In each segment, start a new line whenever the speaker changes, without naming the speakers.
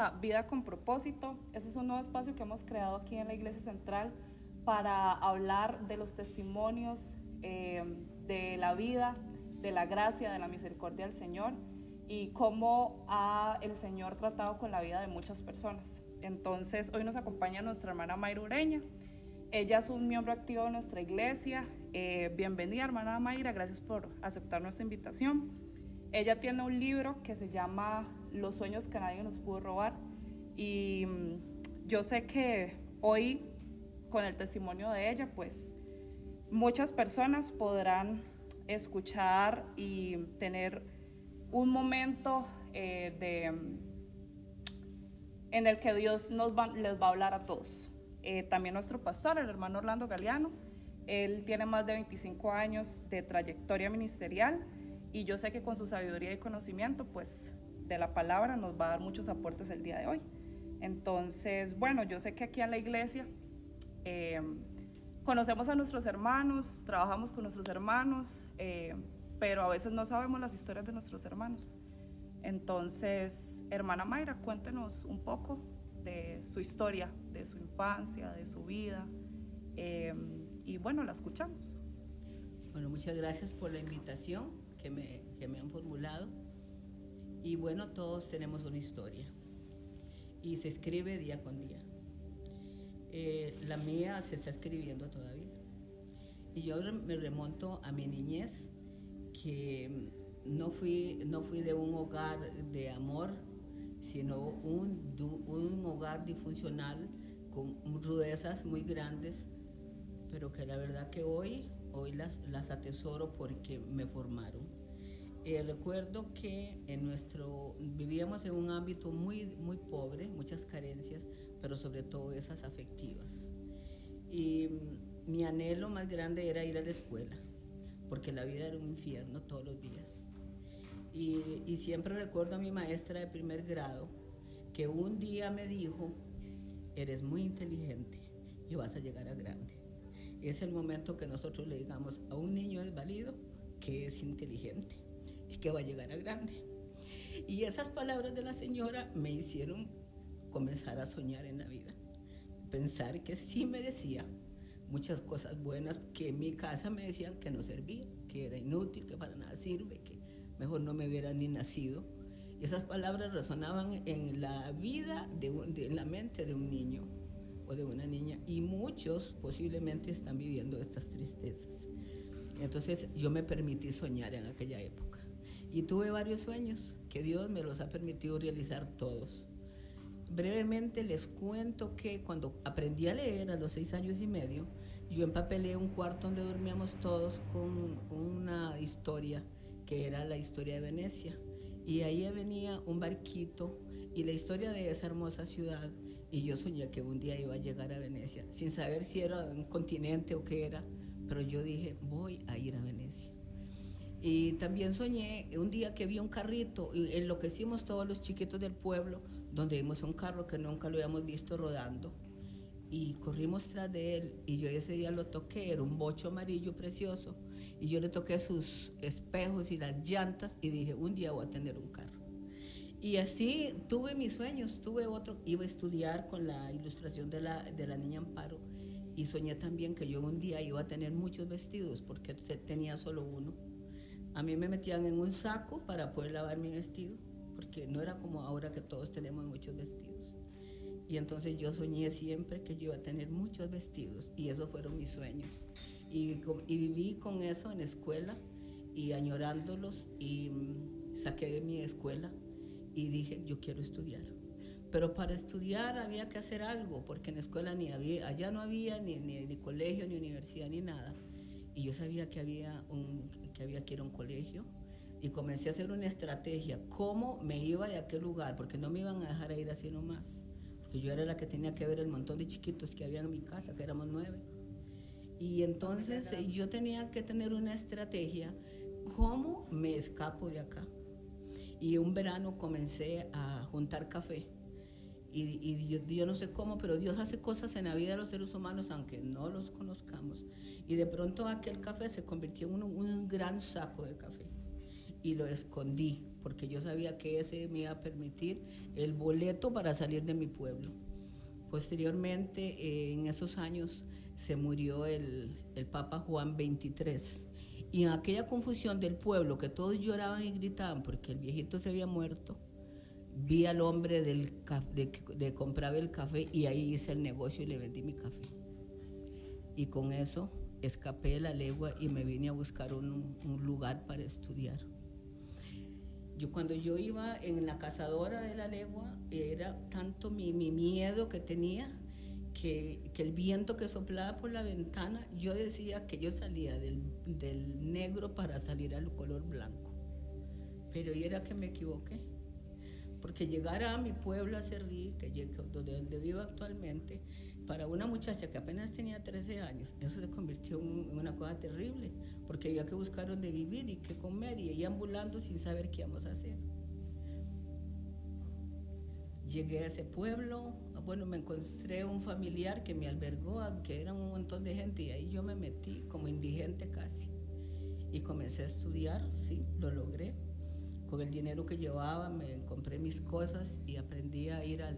a Vida con Propósito. Este es un nuevo espacio que hemos creado aquí en la Iglesia Central para hablar de los testimonios de la vida, de la gracia, de la misericordia del Señor y cómo ha el Señor tratado con la vida de muchas personas. Entonces, hoy nos acompaña nuestra hermana Mayra Ureña. Ella es un miembro activo de nuestra iglesia. Bienvenida, hermana Mayra, gracias por aceptar nuestra invitación. Ella tiene un libro que se llama Los sueños que nadie nos pudo robar y yo sé que hoy, con el testimonio de ella, pues muchas personas podrán escuchar y tener un momento en el que Dios les va a hablar a todos. También nuestro pastor, el hermano Orlando Galeano, él tiene más de 25 años de trayectoria ministerial y yo sé que con su sabiduría y conocimiento, pues, de la palabra nos va a dar muchos aportes el día de hoy. Entonces, bueno, yo sé que aquí en la iglesia conocemos a nuestros hermanos, trabajamos con nuestros hermanos, pero a veces no sabemos las historias de nuestros hermanos. Entonces, hermana Mayra, cuéntenos un poco de su historia, de su infancia, de su vida, y bueno, la escuchamos.
Bueno, muchas gracias por la invitación que me han formulado. Y bueno, todos tenemos una historia y se escribe día con día. La mía se está escribiendo todavía. Y yo me remonto a mi niñez, que no fui de un hogar de amor, sino un hogar disfuncional con rudezas muy grandes, pero que la verdad que hoy las atesoro porque me formaron. Recuerdo que vivíamos en un ámbito muy, muy pobre, muchas carencias, pero sobre todo esas afectivas. Y mi anhelo más grande era ir a la escuela, porque la vida era un infierno todos los días. Y siempre recuerdo a mi maestra de primer grado, que un día me dijo: eres muy inteligente y vas a llegar a grande. Es el momento que nosotros le digamos a un niño desvalido que es inteligente y que va a llegar a grande. Y esas palabras de la señora me hicieron comenzar a soñar en la vida, pensar que sí merecía muchas cosas buenas que en mi casa me decían que no servía, que era inútil, que para nada sirve, que mejor no me hubiera ni nacido. Y esas palabras resonaban en la vida, en la mente de un niño o de una niña, y muchos posiblemente están viviendo estas tristezas. Entonces yo me permití soñar en aquella época y tuve varios sueños que Dios me los ha permitido realizar todos. Brevemente les cuento que cuando aprendí a leer a los 6 años y medio, yo empapelé un cuarto donde dormíamos todos con una historia que era la historia de Venecia. Y ahí venía un barquito y la historia de esa hermosa ciudad, y yo soñé que un día iba a llegar a Venecia, sin saber si era un continente o qué era, pero yo dije, voy a ir a Venecia. Y también soñé un día que vi un carrito, y enloquecimos todos los chiquitos del pueblo, donde vimos un carro que nunca lo habíamos visto rodando. Y corrimos tras de él, y yo ese día lo toqué, era un bocho amarillo precioso, y yo le toqué sus espejos y las llantas, y dije, un día voy a tener un carro. Y así tuve mis sueños, tuve otro, iba a estudiar con la ilustración de la niña Amparo, y soñé también que yo un día iba a tener muchos vestidos, porque tenía solo uno. A mí me metían en un saco para poder lavar mi vestido, porque no era como ahora que todos tenemos muchos vestidos. Y entonces yo soñé siempre que yo iba a tener muchos vestidos, y esos fueron mis sueños. Y viví con eso en la escuela y añorándolos, y saqué de mi escuela y dije, yo quiero estudiar. Pero para estudiar había que hacer algo, porque en la escuela allá no había ni colegio, ni universidad, ni nada. Y yo sabía que había que ir a un colegio, y comencé a hacer una estrategia, cómo me iba de aquel lugar, porque no me iban a dejar ir así nomás, porque yo era la que tenía que ver el montón de chiquitos que había en mi casa, que éramos 9. Y entonces yo tenía que tener una estrategia, cómo me escapo de acá. Y un verano comencé a juntar café. Y yo no sé cómo, pero Dios hace cosas en la vida de los seres humanos aunque no los conozcamos. Y de pronto aquel café se convirtió en un gran saco de café. y lo escondí, porque yo sabía que ese me iba a permitir el boleto para salir de mi pueblo. Posteriormente, en esos años, se murió el Papa Juan XXIII. Y en aquella confusión del pueblo, que todos lloraban y gritaban porque el viejito se había muerto, vi al hombre de compraba el café, y ahí hice el negocio y le vendí mi café. Y con eso escapé de la legua y me vine a buscar un lugar para estudiar. Cuando yo iba en la cazadora de la legua, era tanto mi miedo que tenía, que el viento que soplaba por la ventana, yo decía que yo salía del negro para salir al color blanco. Pero era que me equivoqué, porque llegar a mi pueblo, a Cerrí, donde vivo actualmente, para una muchacha que apenas tenía 13 años, eso se convirtió en una cosa terrible, porque había que buscar dónde vivir y qué comer, y ella ambulando sin saber qué íbamos a hacer. Llegué a ese pueblo, bueno, me encontré un familiar que me albergó, que era un montón de gente, y ahí yo me metí como indigente casi, y comencé a estudiar, sí, lo logré. Con el dinero que llevaba me compré mis cosas y aprendí a ir al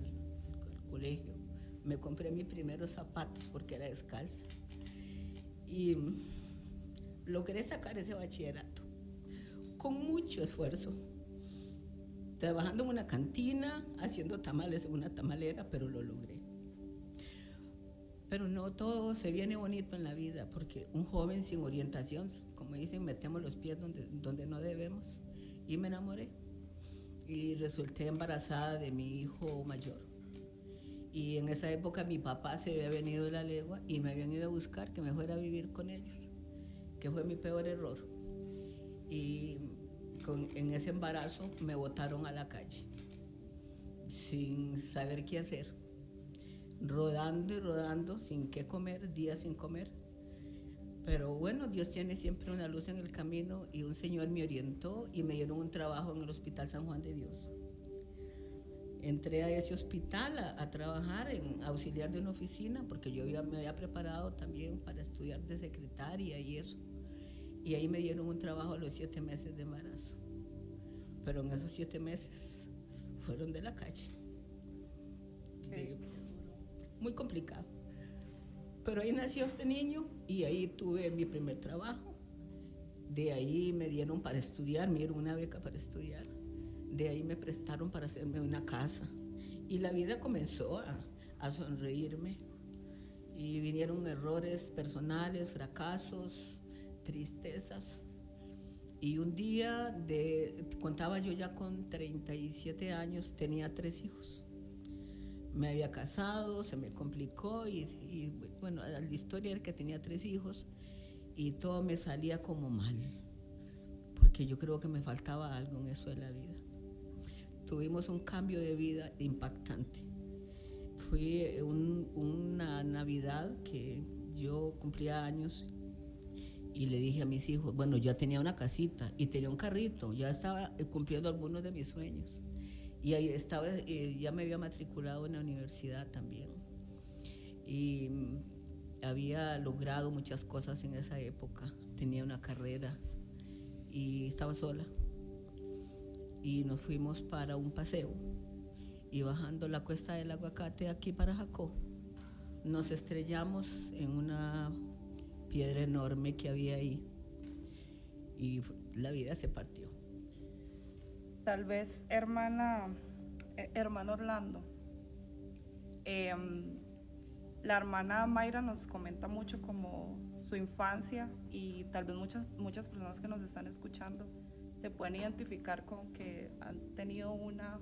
colegio. Me compré mis primeros zapatos porque era descalza. Y logré sacar ese bachillerato con mucho esfuerzo. Trabajando en una cantina, haciendo tamales en una tamalera, pero lo logré. Pero no todo se viene bonito en la vida, porque un joven sin orientación, como dicen, metemos los pies donde no debemos. Y me enamoré y resulté embarazada de mi hijo mayor. Y en esa época mi papá se había venido de la legua y me habían ido a buscar que me fuera a vivir con ellos, que fue mi peor error. Y en ese embarazo me botaron a la calle sin saber qué hacer, rodando y rodando, sin qué comer, días sin comer. Pero bueno, Dios tiene siempre una luz en el camino, y un señor me orientó y me dieron un trabajo en el Hospital San Juan de Dios. Entré a ese hospital a trabajar en auxiliar de una oficina, porque yo me había preparado también para estudiar de secretaria y eso. Y ahí me dieron un trabajo a los 7 meses de embarazo. Pero en esos 7 meses fueron de la calle. Muy complicado. Pero ahí nació este niño y ahí tuve mi primer trabajo. De ahí me dieron para estudiar, me dieron una beca para estudiar. De ahí me prestaron para hacerme una casa. Y la vida comenzó a sonreírme. Y vinieron errores personales, fracasos, tristezas. Y un día, contaba yo ya con 37 años, tenía 3 hijos. Me había casado, se me complicó y bueno, la historia era que tenía 3 hijos y todo me salía como mal, porque yo creo que me faltaba algo en eso de la vida. Tuvimos un cambio de vida impactante. Fue una Navidad que yo cumplía años y le dije a mis hijos, bueno, ya tenía una casita y tenía un carrito, ya estaba cumpliendo algunos de mis sueños. Y ahí estaba, ya me había matriculado en la universidad también. Y había logrado muchas cosas en esa época. Tenía una carrera y estaba sola. Y nos fuimos para un paseo. Y bajando la cuesta del Aguacate aquí para Jacó, nos estrellamos en una piedra enorme que había ahí. Y la vida se partió.
Tal vez, hermano Orlando, la hermana Mayra nos comenta mucho como su infancia, y tal vez muchas personas que nos están escuchando se pueden identificar con que han tenido una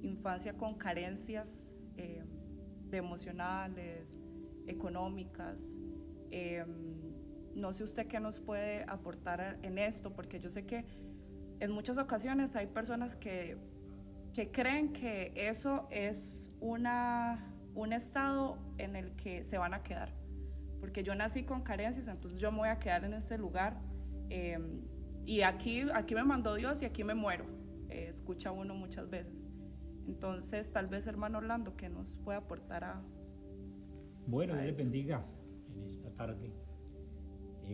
infancia con carencias de emocionales, económicas. No sé usted qué nos puede aportar en esto, porque yo sé que en muchas ocasiones hay personas que creen que eso es un estado en el que se van a quedar, porque yo nací con carencias, entonces yo me voy a quedar en este lugar, y aquí me mandó Dios y aquí me muero, escucha uno muchas veces. Entonces tal vez, hermano Orlando, que nos puede aportar
Bueno, Dios les bendiga en esta tarde.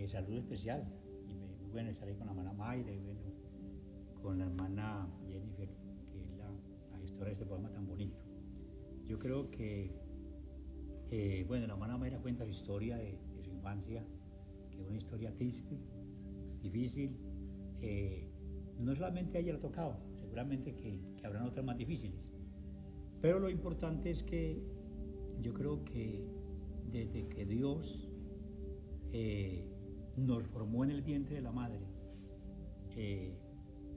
Saludo especial, y muy bueno estar ahí con la hermana Mayra, y bueno, con la hermana Jennifer, que es la gestora de este programa tan bonito. Yo creo que, bueno, la hermana Mayra cuenta su historia de su infancia, que es una historia triste, difícil. No solamente a ella le ha tocado, seguramente que habrán otras más difíciles. Pero lo importante es que yo creo que desde que Dios nos formó en el vientre de la madre,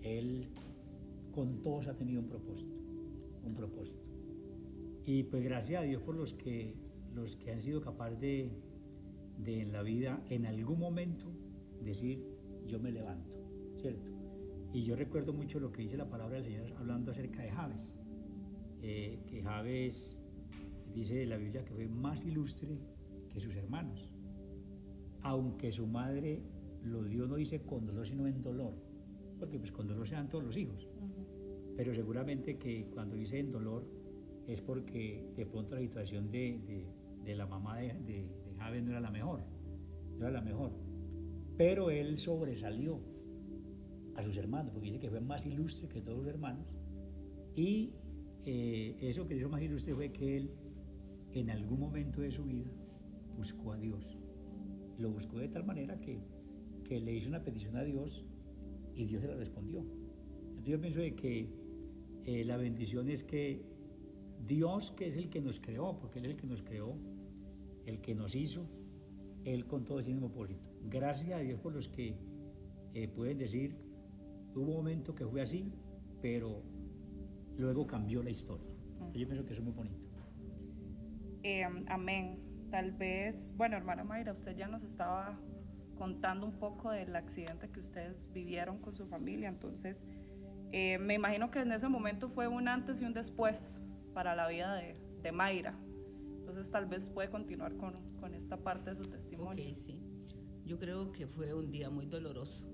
Él con todos ha tenido un propósito. Y pues gracias a Dios por los que han sido capaces de en la vida, en algún momento, decir, yo me levanto, ¿cierto? Y yo recuerdo mucho lo que dice la palabra del Señor hablando acerca de Jabes, que Jabes dice en la Biblia que fue más ilustre que sus hermanos, aunque su madre lo dio, no dice con dolor, sino en dolor, porque pues con dolor se dan todos los hijos, pero seguramente que cuando dice en dolor es porque de pronto la situación de la mamá de Jabes no era la mejor, pero él sobresalió a sus hermanos, porque dice que fue más ilustre que todos sus hermanos, y eso que hizo más ilustre fue que él en algún momento de su vida buscó a Dios. Lo buscó de tal manera que le hizo una petición a Dios y Dios se la respondió. Entonces yo pienso de que la bendición es que Dios, que es el que nos creó, porque Él es el que nos creó, el que nos hizo, Él con todo tiene un propósito. Gracias a Dios por los que pueden decir, hubo un momento que fue así, pero luego cambió la historia. Entonces yo pienso que eso es muy bonito.
Amén. Tal vez, bueno, hermana Mayra, usted ya nos estaba contando un poco del accidente que ustedes vivieron con su familia, entonces me imagino que en ese momento fue un antes y un después para la vida de Mayra. Entonces tal vez puede continuar con esta parte de su testimonio.
Ok, sí. Yo creo que fue un día muy doloroso,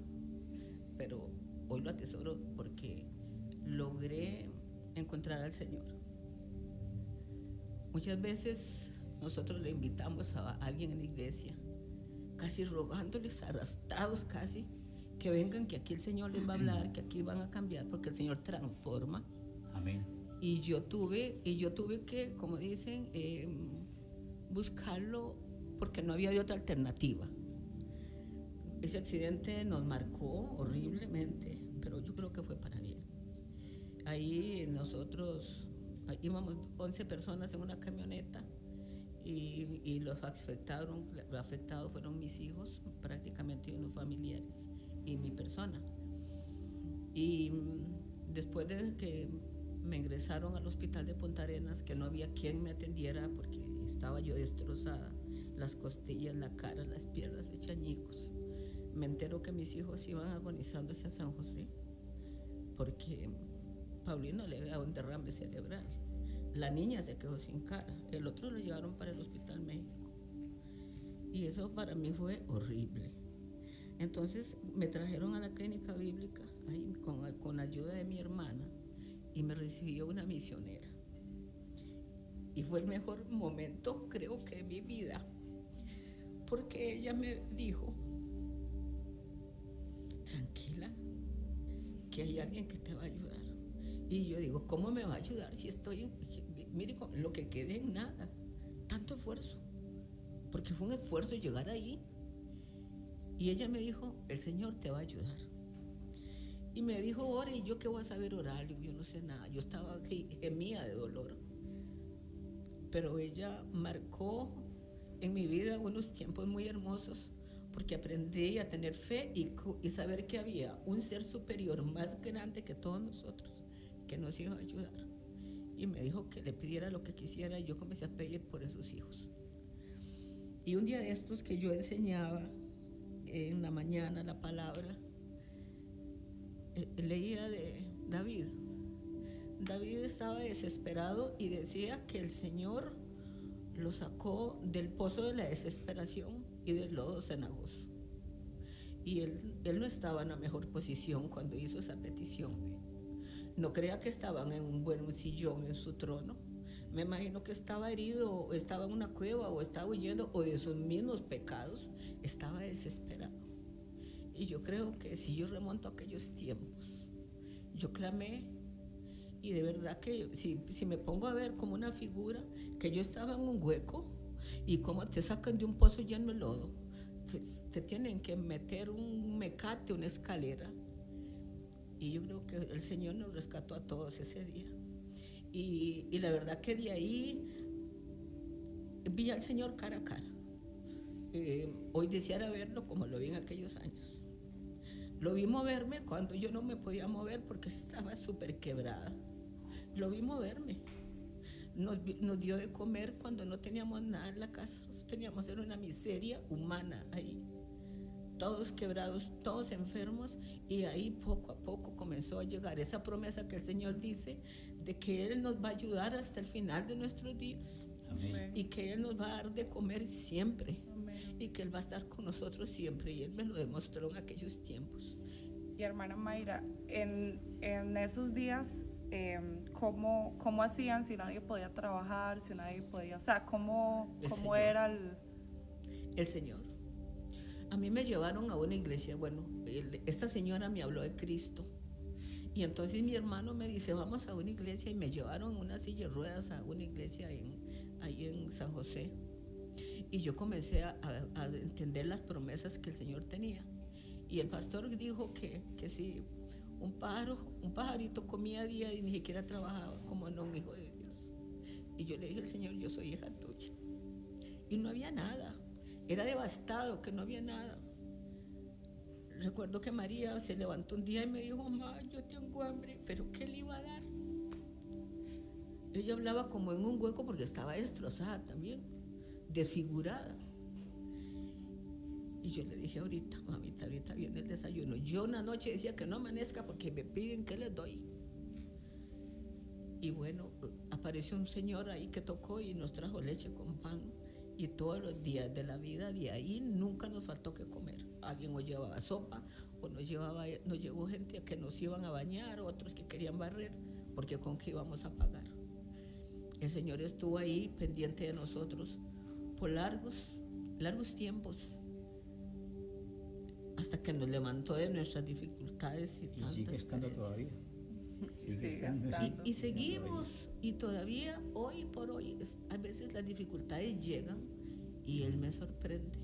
pero hoy lo atesoro porque logré encontrar al Señor. Muchas veces nosotros le invitamos a alguien en la iglesia, casi rogándoles, arrastrados casi, que vengan, que aquí el Señor les va a hablar, que aquí van a cambiar, porque el Señor transforma.
Amén.
Y yo tuve que, como dicen, buscarlo porque no había de otra alternativa. Ese accidente nos marcó horriblemente, pero yo creo que fue para bien. Ahí nosotros íbamos 11 personas en una camioneta y los afectados fueron mis hijos, prácticamente unos familiares, y mi persona. Y después de que me ingresaron al hospital de Punta Arenas, que no había quien me atendiera porque estaba yo destrozada, las costillas, la cara, las piernas hechas añicos. Me entero que mis hijos iban agonizando hacia San José porque Paulino le había dado un derrame cerebral. La niña se quedó sin cara, el otro lo llevaron para el Hospital México. Y eso para mí fue horrible. Entonces me trajeron a la clínica bíblica ahí, con la ayuda de mi hermana, y me recibió una misionera. Y fue el mejor momento, creo que, de mi vida, porque ella me dijo, tranquila, que hay alguien que te va a ayudar. Y yo digo, ¿cómo me va a ayudar si estoy, mire, lo que quede en nada? Tanto esfuerzo, porque fue un esfuerzo llegar ahí. Y ella me dijo, el Señor te va a ayudar. Y me dijo, ore, y yo qué voy a saber orar, yo no sé nada. Yo estaba gemía de dolor. Pero ella marcó en mi vida unos tiempos muy hermosos, porque aprendí a tener fe y saber que había un ser superior más grande que todos nosotros, que nos iba a ayudar. Y me dijo que le pidiera lo que quisiera, y yo comencé a pedir por esos hijos. Y un día de estos que yo enseñaba en la mañana la palabra, leía de David. David estaba desesperado y decía que el Señor lo sacó del pozo de la desesperación y del lodo cenagoso. Y él no estaba en la mejor posición cuando hizo esa petición. No crea que estaban en un buen sillón en su trono. Me imagino que estaba herido, o estaba en una cueva, o estaba huyendo, o de sus mismos pecados, estaba desesperado. Y yo creo que si yo remonto a aquellos tiempos, yo clamé y de verdad que si me pongo a ver como una figura, que yo estaba en un hueco y como te sacan de un pozo lleno de lodo, te tienen que meter un mecate, una escalera. Y yo creo que el Señor nos rescató a todos ese día. Y la verdad que de ahí vi al Señor cara a cara. Hoy deseara verlo como lo vi en aquellos años. Lo vi moverme cuando yo no me podía mover porque estaba súper quebrada. Lo vi moverme. Nos dio de comer cuando no teníamos nada en la casa. Teníamos era una miseria humana ahí. Todos quebrados, todos enfermos, y ahí poco a poco comenzó a llegar esa promesa que el Señor dice de que Él nos va a ayudar hasta el final de nuestros días.
Amén.
Y que Él nos va a dar de comer siempre.
Amén.
Y que Él va a estar con nosotros siempre, y Él me lo demostró en aquellos tiempos.
Y hermana Mayra, en esos días, ¿cómo hacían si nadie podía trabajar, si nadie podía, o sea, cómo
Señor.
era
El Señor. A mí me llevaron a una iglesia, bueno, esta señora me habló de Cristo. Y entonces mi hermano me dice, vamos a una iglesia, y me llevaron en una silla de ruedas a una iglesia ahí en San José. Y yo comencé a entender las promesas que el Señor tenía. Y el pastor dijo que si un pajarito comía día y ni siquiera trabajaba, como no un hijo de Dios. Y yo le dije al Señor, yo soy hija tuya. Y no había nada. Era devastado, que no había nada. Recuerdo que María se levantó un día y me dijo, mamá, yo tengo hambre, pero ¿qué le iba a dar? Ella hablaba como en un hueco porque estaba destrozada también, desfigurada. Y yo le dije, ahorita, mamita, ahorita viene el desayuno. Yo una noche decía que no amanezca porque me piden que les doy. Y bueno, apareció un señor ahí que tocó y nos trajo leche con pan. Y todos los días de la vida de ahí nunca nos faltó que comer. Alguien nos llevaba sopa, o nos llegó gente que nos iban a bañar, otros que querían barrer, porque con qué íbamos a pagar. El Señor estuvo ahí pendiente de nosotros por largos tiempos, hasta que nos levantó de nuestras dificultades y tantas
sigue estando
carencias.
todavía.
Sigue
Sí.
estando.
Y seguimos, y todavía hoy por hoy a veces las dificultades llegan y Él me sorprende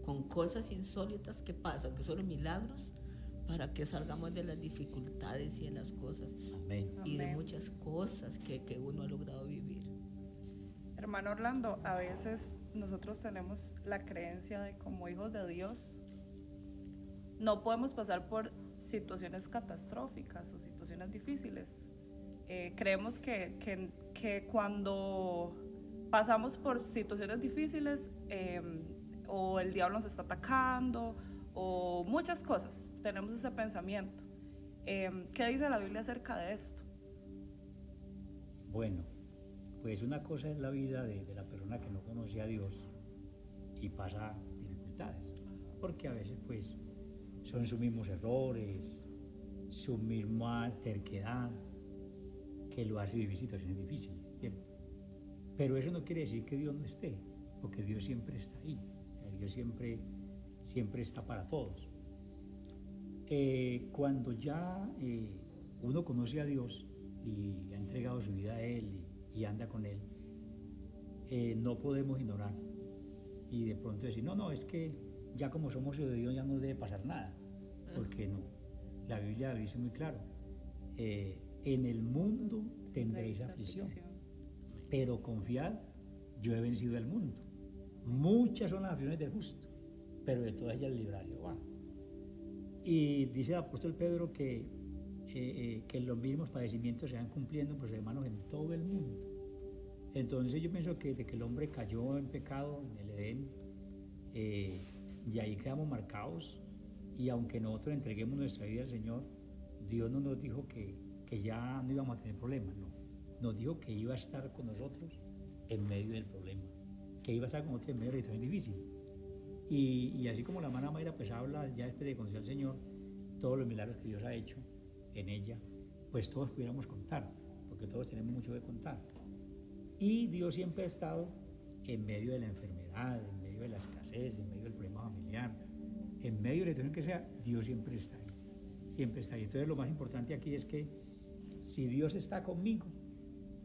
con cosas insólitas que pasan, que son los milagros para que salgamos de las dificultades y de las cosas
Amén.
y de
Amén.
muchas cosas que uno ha logrado vivir.
Hermano Orlando, a veces nosotros tenemos la creencia de como hijos de Dios no podemos pasar por situaciones catastróficas o situaciones difíciles. Creemos que cuando pasamos por situaciones difíciles o el diablo nos está atacando o muchas cosas, tenemos ese pensamiento. ¿Qué dice la Biblia acerca de esto?
Bueno, pues una cosa es la vida de la persona que no conoce a Dios y pasa dificultades, porque a veces pues son sus mismos errores, su misma terquedad que lo hace vivir situaciones difíciles, ¿cierto? Pero eso no quiere decir que Dios no esté, porque Dios siempre está ahí, Dios siempre está para todos. Cuando ya uno conoce a Dios y ha entregado su vida a Él y anda con Él, no podemos ignorar y de pronto decir, no, es que ya como somos hijos de Dios ya no debe pasar nada, porque no. La Biblia lo dice muy claro, en el mundo tendréis aflicción, pero confiad, yo he vencido al mundo. Muchas son las aflicciones del justo, pero de todas ellas librará Jehová. Y dice el apóstol Pedro que los mismos padecimientos se van cumpliendo por sus hermanos en todo el mundo. Entonces yo pienso que desde que el hombre cayó en pecado en el Edén, y ahí quedamos marcados, y aunque nosotros entreguemos nuestra vida al Señor, Dios no nos dijo que ya no íbamos a tener problemas, no. Nos dijo que iba a estar con nosotros en medio del problema, que iba a estar con nosotros en medio de la situación difícil. Y así como la hermana Mayra pues habla ya después de conocer al Señor, todos los milagros que Dios ha hecho en ella, pues todos pudiéramos contar, porque todos tenemos mucho que contar. Y Dios siempre ha estado en medio de la enfermedad, en medio de la escasez, en medio del problema familiar, en medio de la situación que sea, Dios siempre está ahí. siempre está ahí. Entonces lo más importante aquí es que si Dios está conmigo,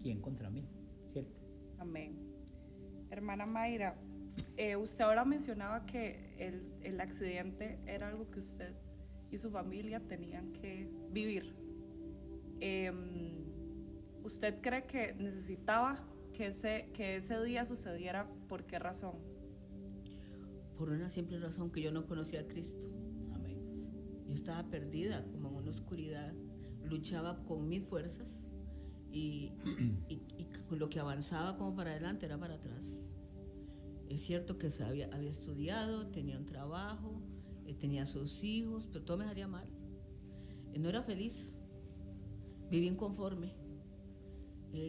¿quién contra mí? ¿Cierto?
Amén. Hermana Mayra, usted ahora mencionaba que el accidente era algo que usted y su familia tenían que vivir. ¿Usted cree que necesitaba que ese día sucediera? ¿Por qué razón?
Por una simple razón, que yo no conocía a Cristo.
Amén.
Yo estaba perdida, como en una oscuridad. Luchaba con mis fuerzas y con lo que avanzaba como para adelante era para atrás. Es cierto que había estudiado, tenía un trabajo, tenía sus hijos, pero todo me salía mal. No era feliz, vivía inconforme.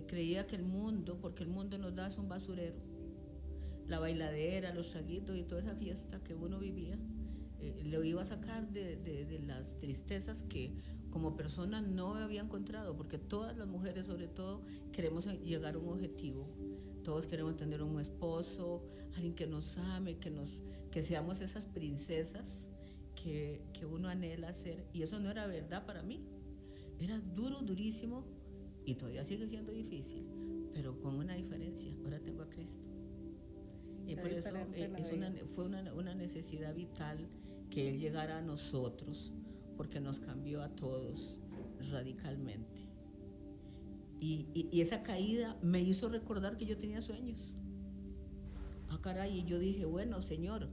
Creía que el mundo, porque el mundo nos da es un basurero, la bailadera, los traguitos y toda esa fiesta que uno vivía, lo iba a sacar de las tristezas que como persona no había encontrado, porque todas las mujeres sobre todo queremos llegar a un objetivo. Todos queremos tener un esposo, alguien que nos ame, que seamos esas princesas que uno anhela ser. Y eso no era verdad para mí. Era duro, durísimo, y todavía sigue siendo difícil, pero con una diferencia. Ahora tengo a Cristo. Y por eso fue una necesidad vital que Él llegara a nosotros, porque nos cambió a todos radicalmente. Y esa caída me hizo recordar que yo tenía sueños. Caray, y yo dije, bueno, Señor,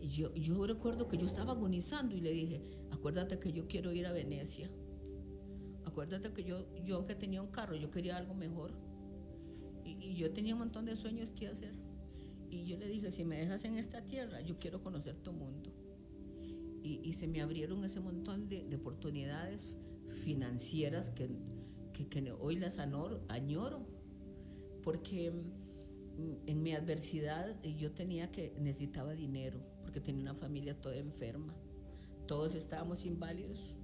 yo recuerdo que yo estaba agonizando y le dije, acuérdate que yo quiero ir a Venecia. Acuérdate que yo aunque tenía un carro, yo quería algo mejor. Y yo tenía un montón de sueños que hacer. Y yo le dije, si me dejas en esta tierra, yo quiero conocer tu mundo. Y se me abrieron ese montón de oportunidades financieras que hoy las añoro, porque en mi adversidad yo necesitaba dinero, porque tenía una familia toda enferma, todos estábamos inválidos,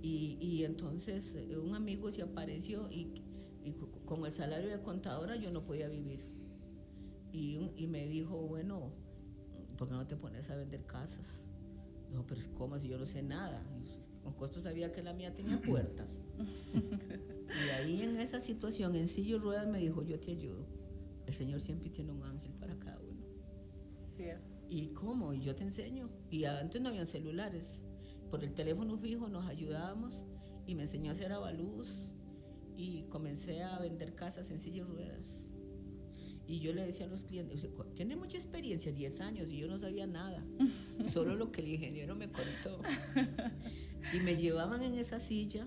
y entonces un amigo se apareció y con el salario de contadora yo no podía vivir, y me dijo, bueno, ¿por qué no te pones a vender casas? No, pero ¿cómo si yo no sé nada? Con costo sabía que la mía tenía puertas. Y ahí en esa situación, en silla y ruedas, me dijo, yo te ayudo. El Señor siempre tiene un ángel para cada uno.
Así es.
¿Y cómo? Y yo te enseño. Y antes no habían celulares. Por el teléfono fijo nos ayudábamos y me enseñó a hacer avalúos y comencé a vender casas en silla y ruedas. Y yo le decía a los clientes, tiene mucha experiencia, 10 años, y yo no sabía nada, solo lo que el ingeniero me contó. Y me llevaban en esa silla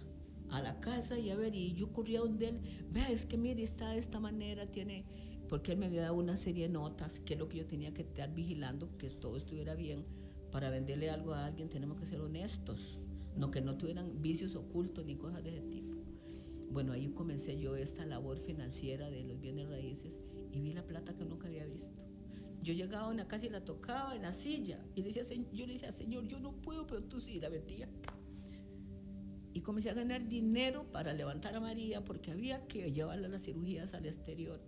a la casa y a ver, y yo corría donde él, vea, es que mire, está de esta manera, porque él me había dado una serie de notas, que es lo que yo tenía que estar vigilando, que todo estuviera bien. Para venderle algo a alguien tenemos que ser honestos, no que no tuvieran vicios ocultos ni cosas de ese tipo. Bueno, ahí comencé yo esta labor financiera de los bienes raíces y vi la plata que nunca había visto. Yo llegaba a una casa y la tocaba en la silla y yo le decía, Señor, yo no puedo, pero tú sí, la vendía. Y comencé a ganar dinero para levantar a María porque había que llevarla a las cirugías al exterior.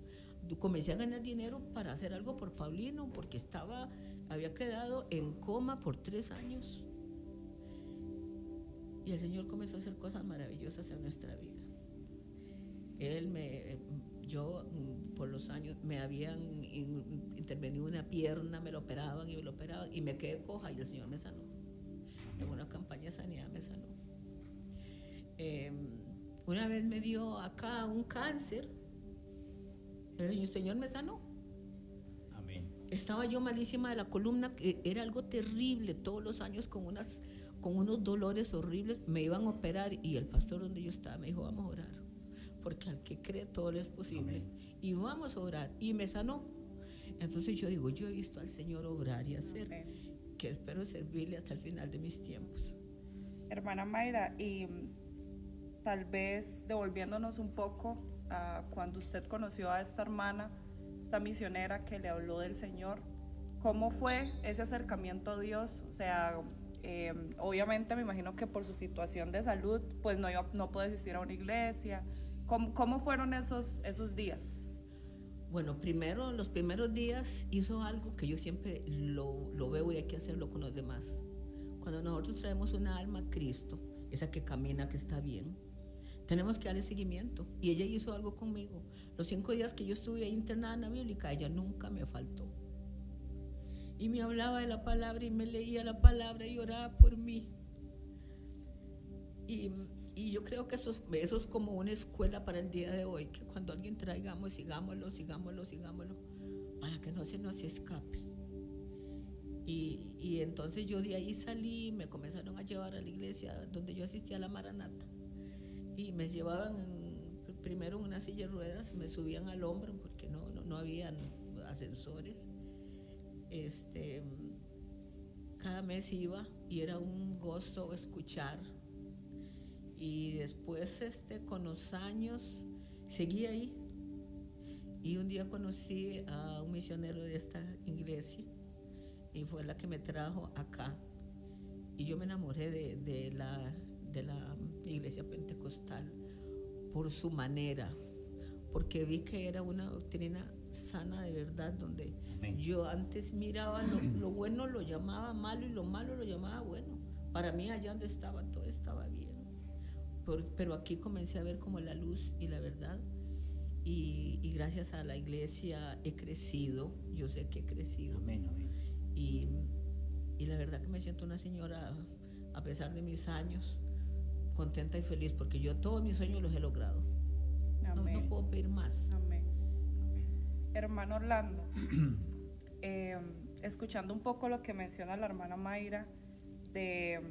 Comencé a ganar dinero para hacer algo por Paulino porque había quedado en coma por 3 años. Y el Señor comenzó a hacer cosas maravillosas en nuestra vida. Yo por los años me habían intervenido una pierna, me lo operaban y me quedé coja y el Señor me sanó. En una campaña de sanidad me sanó. Una vez me dio acá un cáncer, el Señor me sanó.
Amén.
Estaba yo malísima de la columna, que era algo terrible, todos los años con unos dolores horribles, me iban a operar y el pastor donde yo estaba me dijo, vamos a orar, porque al que cree todo le es posible. Amén. Y vamos a orar, y me sanó. Entonces yo digo, yo he visto al Señor obrar y hacer, amén, que espero servirle hasta el final de mis tiempos.
Hermana Mayra, y tal vez devolviéndonos un poco a cuando usted conoció a esta hermana, esta misionera que le habló del Señor, ¿cómo fue ese acercamiento a Dios? O sea, obviamente me imagino que por su situación de salud, pues no puede asistir a una iglesia. ¿Cómo fueron esos días?
Bueno, los primeros días hizo algo que yo siempre lo veo y hay que hacerlo con los demás. Cuando nosotros traemos una alma a Cristo, esa que camina, que está bien, tenemos que darle seguimiento. Y ella hizo algo conmigo. Los 5 días que yo estuve ahí internada en la bíblica, ella nunca me faltó. Y me hablaba de la palabra y me leía la palabra y oraba por mí. Y yo creo que eso es como una escuela para el día de hoy, que cuando alguien traigamos, sigámoslo, para que no se nos escape. Y entonces yo de ahí salí, me comenzaron a llevar a la iglesia donde yo asistía a la Maranata. Y me llevaban primero en una silla de ruedas, me subían al hombro porque no habían ascensores. Cada mes iba y era un gozo escuchar. Y después con los años seguí ahí. Y un día conocí a un misionero de esta iglesia y fue la que me trajo acá. Y yo me enamoré de la iglesia pentecostal por su manera, porque vi que era una doctrina sana de verdad, donde
Amén.
yo antes miraba lo bueno lo llamaba malo y lo malo lo llamaba bueno. Para mí allá donde estaba todo estaba bien, pero aquí comencé a ver como la luz y la verdad, y gracias a la iglesia he crecido. Yo sé que he crecido.
Amén, amén.
Y la verdad que me siento una señora, a pesar de mis años, contenta y feliz, porque yo todos mis sueños los he logrado. No puedo pedir más.
Amén. Hermano Orlando, escuchando un poco lo que menciona la hermana Mayra, de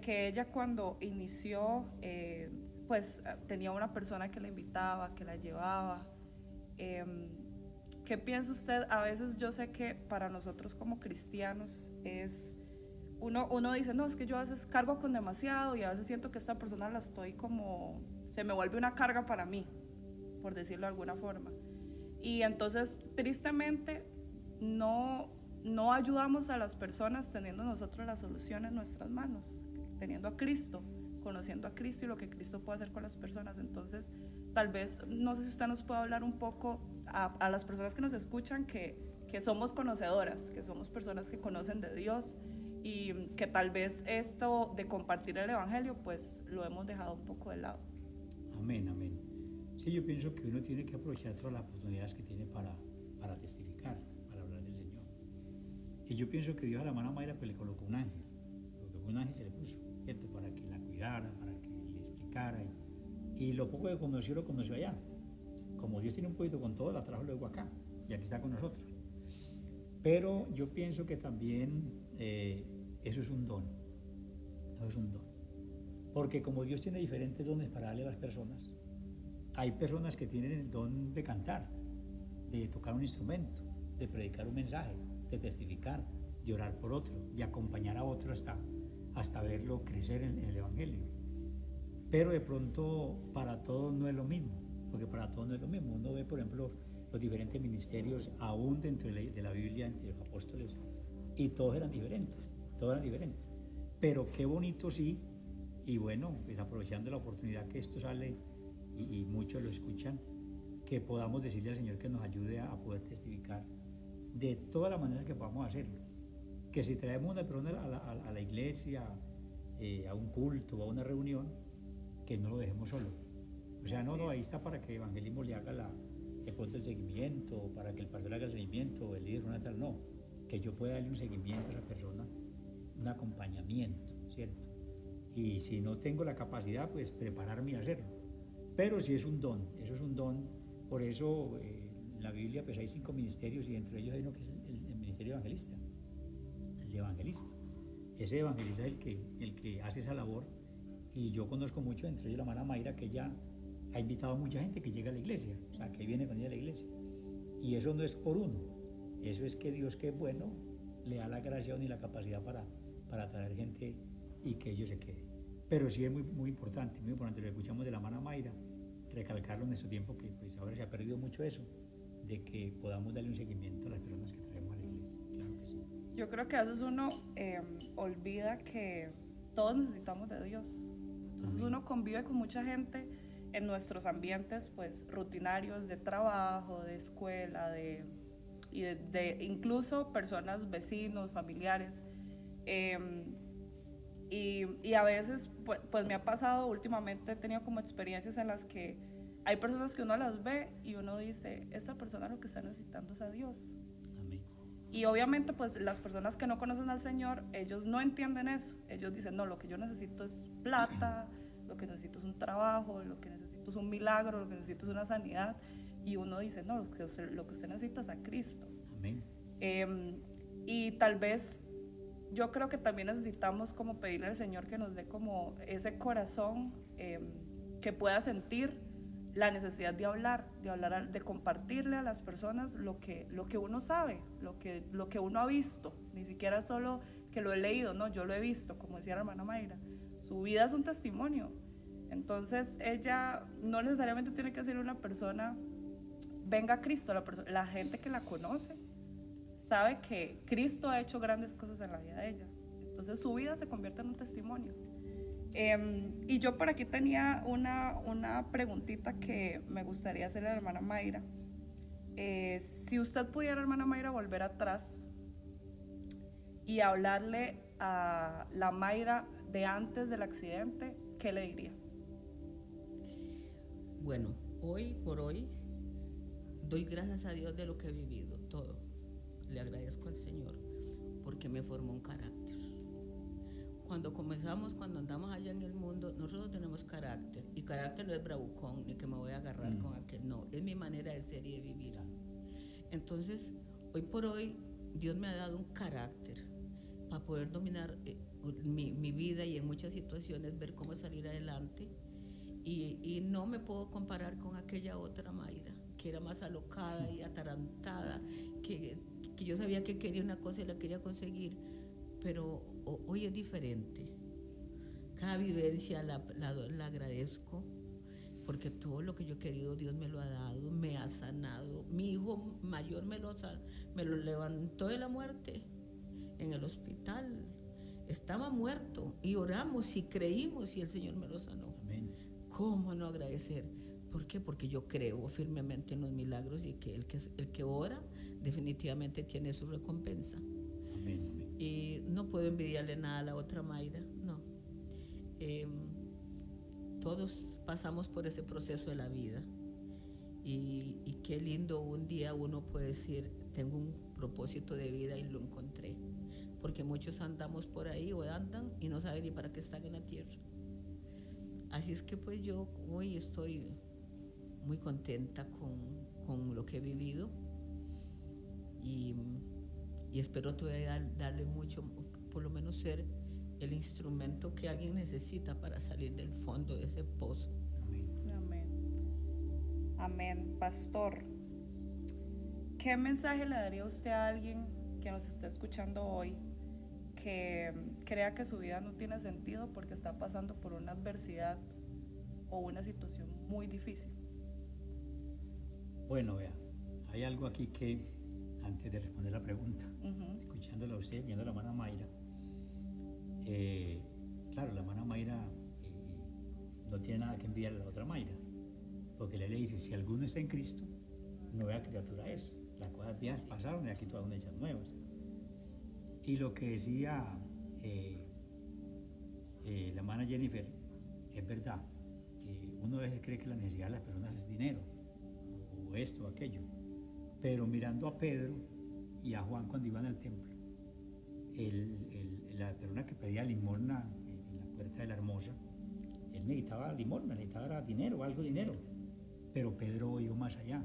que ella cuando inició, pues tenía una persona que la invitaba, que la llevaba. ¿Qué piensa usted? A veces yo sé que para nosotros como cristianos uno dice, no, es que yo a veces cargo con demasiado y a veces siento que esta persona se me vuelve una carga para mí, por decirlo de alguna forma. Y entonces, tristemente, no ayudamos a las personas teniendo nosotros la solución en nuestras manos, teniendo a Cristo, conociendo a Cristo y lo que Cristo puede hacer con las personas. Entonces, tal vez, no sé si usted nos puede hablar un poco a las personas que nos escuchan, que somos conocedoras, que somos personas que conocen de Dios, y que tal vez esto de compartir el evangelio, pues lo hemos dejado un poco de lado.
Amén, amén. Sí, yo pienso que uno tiene que aprovechar todas las oportunidades que tiene para testificar, para hablar del Señor. Y yo pienso que Dios a la hermana Mayra pues le colocó un ángel, porque fue un ángel que le puso, ¿cierto? Para que la cuidara, para que le explicara. Y lo poco que conoció, lo conoció allá. Como Dios tiene un poquito con todo, la trajo luego acá, y aquí está con nosotros. Pero yo pienso que también eso es un don. Eso es un don. Porque como Dios tiene diferentes dones para darle a las personas, hay personas que tienen el don de cantar, de tocar un instrumento, de predicar un mensaje, de testificar, de orar por otro, de acompañar a otro hasta verlo crecer en el evangelio. Pero de pronto para todos no es lo mismo, porque para todos no es lo mismo. Uno ve, por ejemplo, los diferentes ministerios aún dentro de la Biblia, entre los apóstoles, y todos eran diferentes. Pero qué bonito sí, y bueno, pues aprovechando la oportunidad que esto sale y muchos lo escuchan, que podamos decirle al Señor que nos ayude a poder testificar de toda la manera que podamos hacerlo. Que si traemos una persona a la iglesia, a un culto, a una reunión, que no lo dejemos solo. O sea, no, ahí está para que el evangelismo le haga de pronto el seguimiento, para que el pastor haga el seguimiento, o el líder, una tal, no. Que yo pueda darle un seguimiento a la persona, un acompañamiento, ¿cierto? Y si no tengo la capacidad, pues prepararme y hacerlo. Pero sí es un don, eso es un don. Por eso en la Biblia pues hay 5 ministerios y entre ellos hay uno que es el ministerio evangelista, el de evangelista. Ese evangelista es el que hace esa labor, y yo conozco mucho, entre ellos la hermana Mayra, que ella ha invitado a mucha gente que llega a la iglesia, o sea, que viene con ella a la iglesia. Y eso no es por uno, eso es que Dios, que es bueno, le da la gracia y la capacidad para traer gente y que ellos se queden. Pero sí es muy importante, lo que escuchamos de la hermana Mayra, recalcarlo en nuestro tiempo, que pues ahora se ha perdido mucho eso, de que podamos darle un seguimiento a las personas que traemos a la iglesia. Claro que sí.
Yo creo que a veces uno olvida que todos necesitamos de Dios. Entonces uno convive con mucha gente en nuestros ambientes pues rutinarios de trabajo, de escuela, y de incluso personas, vecinos, familiares, Y a veces, pues me ha pasado últimamente, he tenido como experiencias en las que hay personas que uno las ve y uno dice, esta persona lo que está necesitando es a Dios.
Amén.
Y obviamente pues las personas que no conocen al Señor, ellos no entienden eso. Ellos dicen, no, lo que yo necesito es plata, lo que necesito es un trabajo, lo que necesito es un milagro, lo que necesito es una sanidad. Y uno dice, no, lo que usted necesita es a Cristo.
Amén.
Y tal vez yo creo que también necesitamos como pedirle al Señor que nos dé como ese corazón que pueda sentir la necesidad de hablar, de compartirle a las personas lo que uno sabe, lo que uno ha visto, ni siquiera solo que lo he leído, no, yo lo he visto, como decía la hermana Mayra, su vida es un testimonio. Entonces ella no necesariamente tiene que ser una persona, venga a Cristo, la gente que la conoce sabe que Cristo ha hecho grandes cosas en la vida de ella. Entonces su vida se convierte en un testimonio. Y yo por aquí tenía una preguntita que me gustaría hacerle a la hermana Mayra. Si usted pudiera, hermana Mayra, volver atrás y hablarle a la Mayra de antes del accidente, ¿qué le diría?
Bueno, hoy por hoy doy gracias a Dios de lo que he vivido, todo. Le agradezco al Señor porque me formó un carácter. Cuando andamos allá en el mundo, nosotros tenemos carácter. Y carácter no es bravucón, ni que me voy a agarrar con aquel, no. Es mi manera de ser y de vivir. Entonces, hoy por hoy, Dios me ha dado un carácter para poder dominar mi vida y en muchas situaciones ver cómo salir adelante. Y no me puedo comparar con aquella otra Mayra, que era más alocada y atarantada, que yo sabía que quería una cosa y la quería conseguir, pero hoy es diferente. Cada vivencia la agradezco, porque todo lo que yo he querido Dios me lo ha dado, me ha sanado. Mi hijo mayor me lo levantó de la muerte en el hospital. Estaba muerto y oramos y creímos y el Señor me lo sanó.
Amén.
¿Cómo no agradecer? ¿Por qué? Porque yo creo firmemente en los milagros y que el que ora definitivamente tiene su recompensa.
Amén, amén.
Y no puedo envidiarle nada a la otra Mayra, no. Todos pasamos por ese proceso de la vida y qué lindo un día uno puede decir, tengo un propósito de vida y lo encontré. Porque muchos andamos por ahí o andan y no saben ni para qué están en la tierra. Así es que pues yo hoy estoy muy contenta con lo que he vivido y espero todavía darle mucho, por lo menos ser el instrumento que alguien necesita para salir del fondo de ese pozo.
Amén.
Amén. Amén. Pastor, ¿qué mensaje le daría usted a alguien que nos está escuchando hoy, que crea que su vida no tiene sentido porque está pasando por una adversidad o una situación muy difícil?
Bueno, vea, hay algo aquí que, antes de responder la pregunta, escuchándola a usted, viendo a la hermana Mayra, claro, la hermana Mayra no tiene nada que envidiarle a la otra Mayra, porque le dice, si alguno está en Cristo, nueva criatura es. Las cosas viejas pasaron y aquí todas son hechas nuevas. Y lo que decía la hermana Jennifer, es verdad. Uno a veces cree que la necesidad de las personas es dinero, o esto o aquello. Pero mirando a Pedro y a Juan cuando iban al templo, la persona que pedía limosna en la puerta de la hermosa, él necesitaba limosna, necesitaba dinero, algo de dinero. Pero Pedro iba más allá.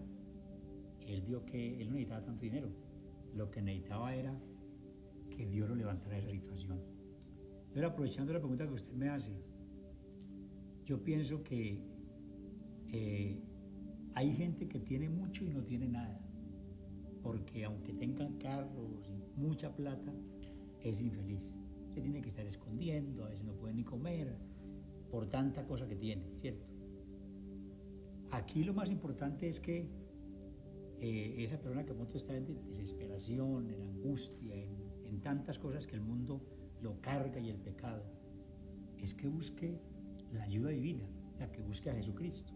Él vio que él no necesitaba tanto dinero. Lo que necesitaba era que Dios lo levantara de esa situación. Entonces, aprovechando la pregunta que usted me hace, yo pienso que hay gente que tiene mucho y no tiene nada, porque aunque tengan carros y mucha plata, es infeliz. Se tiene que estar escondiendo, a veces no puede ni comer, por tanta cosa que tiene, ¿cierto? Aquí lo más importante es que esa persona que pronto está en desesperación, en angustia, en tantas cosas que el mundo lo carga y el pecado, es que busque la ayuda divina, la que busque a Jesucristo,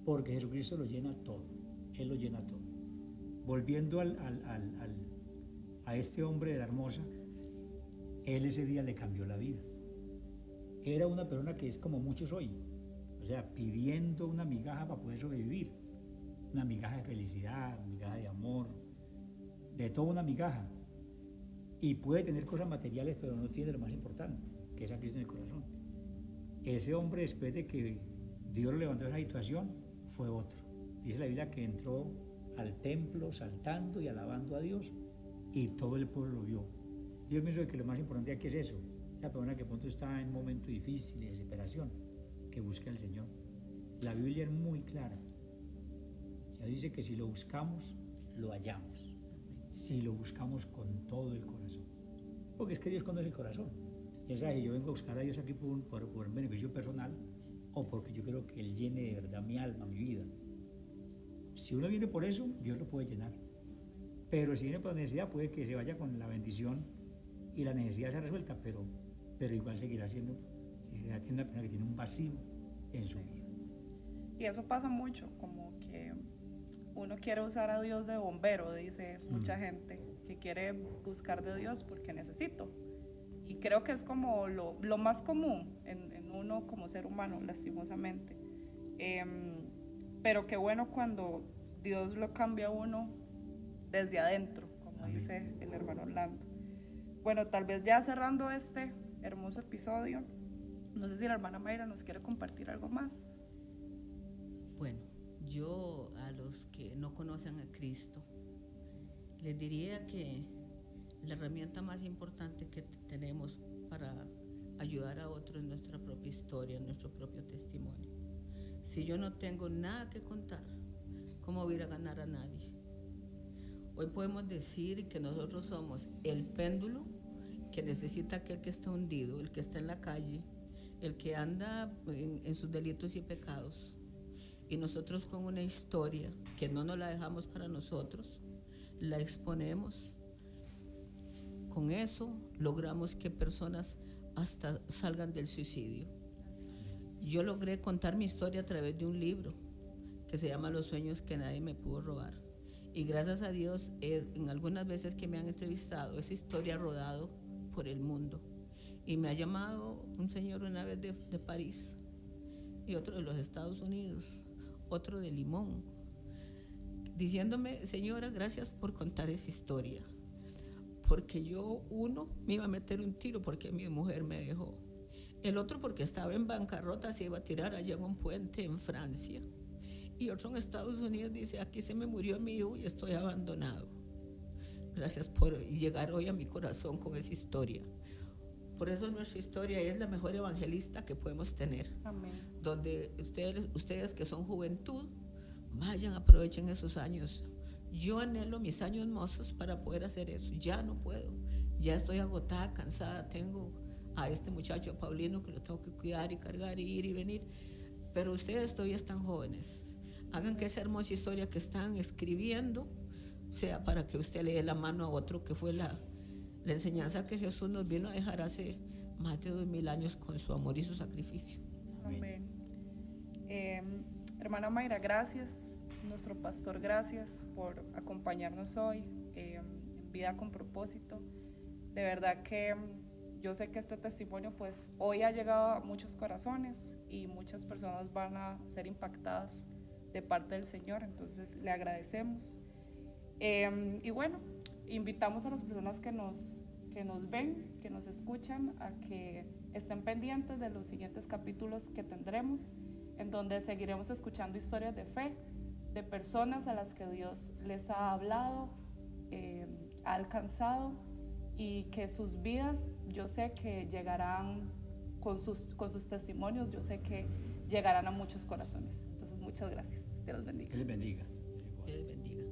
porque Jesucristo lo llena todo, Él lo llena todo. Volviendo a este hombre de la hermosa, él ese día le cambió la vida. Era una persona que es como muchos hoy, o sea, pidiendo una migaja para poder sobrevivir, una migaja de felicidad, una migaja de amor, de toda una migaja. Y puede tener cosas materiales, pero no tiene lo más importante, que es a Cristo en el corazón. Ese hombre, después de que Dios lo levantó de esa situación, fue otro. Dice la Biblia que entró al templo saltando y alabando a Dios, y todo el pueblo lo vio. Yo pienso que lo más importante aquí es eso, la persona que de pronto está en un momento difícil, de desesperación, que busque al Señor. La Biblia es muy clara. Ya dice que si lo buscamos, lo hallamos. Si lo buscamos con todo el corazón. Porque es que Dios conoce el corazón. Ya sabes, yo vengo a buscar a Dios aquí por un beneficio personal o porque yo quiero que Él llene de verdad mi alma, mi vida. Si uno viene por eso, Dios lo puede llenar. Pero si viene por necesidad, puede que se vaya con la bendición y la necesidad sea resuelta, pero igual seguirá siendo una persona que tiene un vacío en su vida.
Y eso pasa mucho, como que uno quiere usar a Dios de bombero, dice mucha gente, que quiere buscar de Dios porque necesito. Y creo que es como lo más común en uno como ser humano, lastimosamente. Pero qué bueno cuando Dios lo cambia a uno desde adentro, como
Amén.
dice el hermano Orlando. Bueno, tal vez ya cerrando este hermoso episodio, no sé si la hermana Mayra nos quiere compartir algo más.
Bueno, yo a los que no conocen a Cristo, les diría que la herramienta más importante que tenemos para ayudar a otros es nuestra propia historia, nuestro propio testimonio. Si yo no tengo nada que contar, ¿cómo voy a ir a ganar a nadie? Hoy podemos decir que nosotros somos el péndulo que necesita aquel que está hundido, el que está en la calle, el que anda en sus delitos y pecados. Y nosotros con una historia que no nos la dejamos para nosotros, la exponemos. Con eso logramos que personas hasta salgan del suicidio. Yo logré contar mi historia a través de un libro que se llama Los sueños que nadie me pudo robar. Y gracias a Dios, en algunas veces que me han entrevistado, esa historia ha rodado por el mundo. Y me ha llamado un señor una vez de París y otro de los Estados Unidos, otro de Limón, diciéndome: señora, gracias por contar esa historia, porque uno me iba a meter un tiro porque mi mujer me dejó, el otro porque estaba en bancarrota, se iba a tirar allá en un puente en Francia, y otro en Estados Unidos dice: aquí se me murió mi hijo y estoy abandonado. Gracias por llegar hoy a mi corazón con esa historia. Por eso nuestra historia es la mejor evangelista que podemos tener.
Amén.
Donde ustedes que son juventud, vayan, aprovechen esos años. Yo anhelo mis años mozos para poder hacer eso. Ya no puedo. Ya estoy agotada, cansada. Tengo a este muchacho, a Paulino, que lo tengo que cuidar y cargar y ir y venir. Pero ustedes todavía están jóvenes. Hagan que esa hermosa historia que están escribiendo sea para que usted le dé la mano a otro, que fue la enseñanza que Jesús nos vino a dejar hace más de 2000 años con su amor y su sacrificio.
Amén. Hermana Mayra, gracias. Nuestro pastor, gracias por acompañarnos hoy en Vida con Propósito. De verdad que yo sé que este testimonio pues hoy ha llegado a muchos corazones y muchas personas van a ser impactadas de parte del Señor, entonces le agradecemos. Y bueno, invitamos a las personas que nos ven, que nos escuchan, a que estén pendientes de los siguientes capítulos que tendremos, en donde seguiremos escuchando historias de fe, de personas a las que Dios les ha hablado, ha alcanzado, y que sus vidas, yo sé que llegarán con sus testimonios, yo sé que llegarán a muchos corazones. Entonces, muchas gracias. Dios los bendiga.
Que les bendiga.
Que les bendiga.